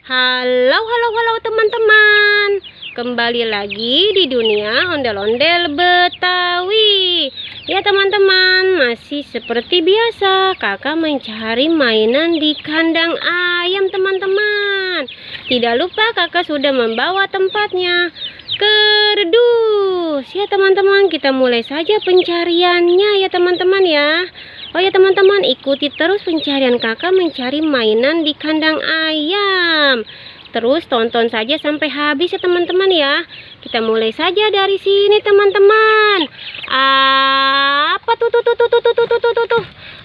Halo, halo, halo teman-teman. Kembali lagi di dunia ondel-ondel Betawi. Ya teman-teman, masih seperti biasa kakak mencari mainan di kandang ayam teman-teman. Tidak lupa kakak sudah membawa tempatnya, kerdus. Ya teman-teman, kita mulai saja pencariannya ya teman-teman ya. Oh ya teman-teman, ikuti terus pencarian kakak mencari mainan di kandang ayam. Terus tonton saja sampai habis ya teman-teman ya. Kita mulai saja dari sini teman-teman. Apa tuh?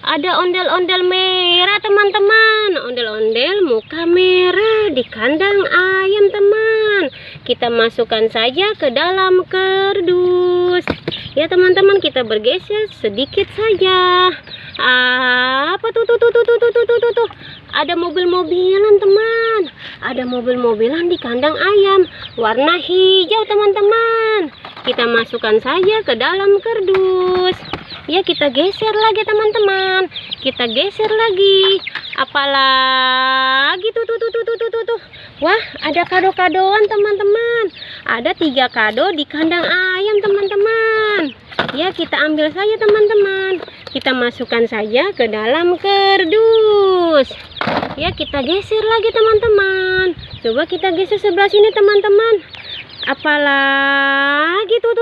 Ada ondel-ondel merah teman-teman. Ondel-ondel muka merah di kandang ayam teman. Kita masukkan saja ke dalam kerdus. Ya teman-teman, kita bergeser sedikit saja. Apa tuh? Ada mobil-mobilan teman. Ada mobil-mobilan di kandang ayam warna hijau teman-teman. Kita masukkan saja ke dalam kerdus. Ya, kita geser lagi teman-teman. Kita geser lagi. Apalagi tuh. Wah, ada kado-kadoan teman-teman. Ada 3 kado di kandang ayam teman-teman. Ya, kita ambil saja teman-teman. Kita masukkan saja ke dalam kerdus. Ya, kita geser lagi teman-teman. Coba kita geser sebelah sini teman-teman. Apalagi tuh.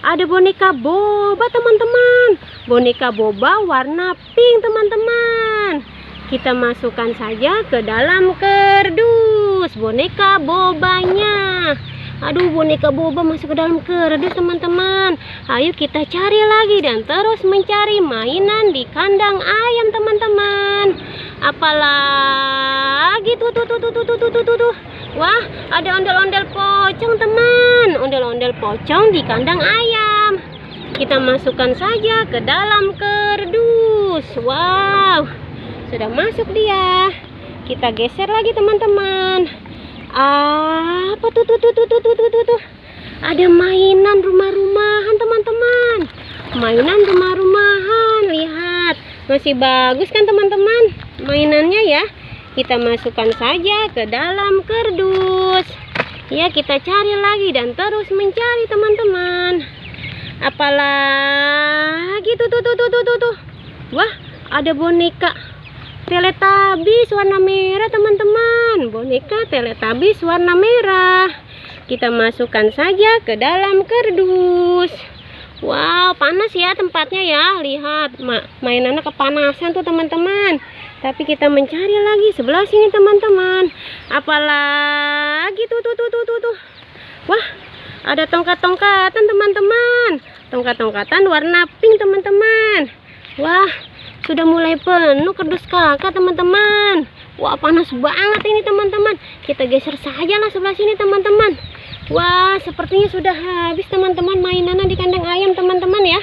Ada boneka boba teman-teman. Boneka boba warna pink teman-teman. Kita masukkan saja ke dalam kerdus boneka bobanya. Aduh, boneka boba masuk ke dalam kerdus teman-teman. Ayo kita cari lagi dan terus mencari mainan di kandang ayam teman-teman. Apalagi tuh. Wah, ada ondel-ondel pocong teman. Ondel-ondel pocong di kandang ayam. Kita masukkan saja ke dalam kerdus. Wow, sudah masuk dia. Kita geser lagi teman-teman. Apa tuh? Ada mainan rumah-rumahan teman-teman. Mainan rumah-rumahan. Lihat, masih bagus kan teman-teman mainannya ya. Kita masukkan saja ke dalam kerdus. Ya, kita cari lagi dan terus mencari teman-teman. Apalagi tuh. Wah, ada boneka Teletubbies warna merah teman-teman. Boneka Teletubbies warna merah. Kita masukkan saja ke dalam kerdus. Wow, panas ya tempatnya ya. Lihat, mainannya kepanasan tuh teman-teman. Tapi kita mencari lagi sebelah sini teman-teman. Apalagi tuh. Wah, ada tongkat-tongkatan teman-teman. Tongkat-tongkatan warna pink teman-teman. Wah, sudah mulai penuh kerdus kakak teman-teman. Wah, panas banget ini teman-teman. Kita geser saja lah sebelah sini teman-teman. Wah, sepertinya sudah habis teman-teman mainannya di kandang ayam teman-teman ya.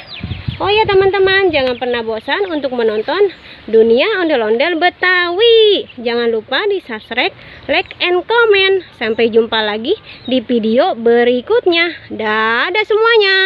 Oh ya teman-teman, jangan pernah bosan untuk menonton dunia ondel-ondel Betawi. Jangan lupa di subscribe, like, and comment. Sampai jumpa lagi di video berikutnya. Dadah semuanya.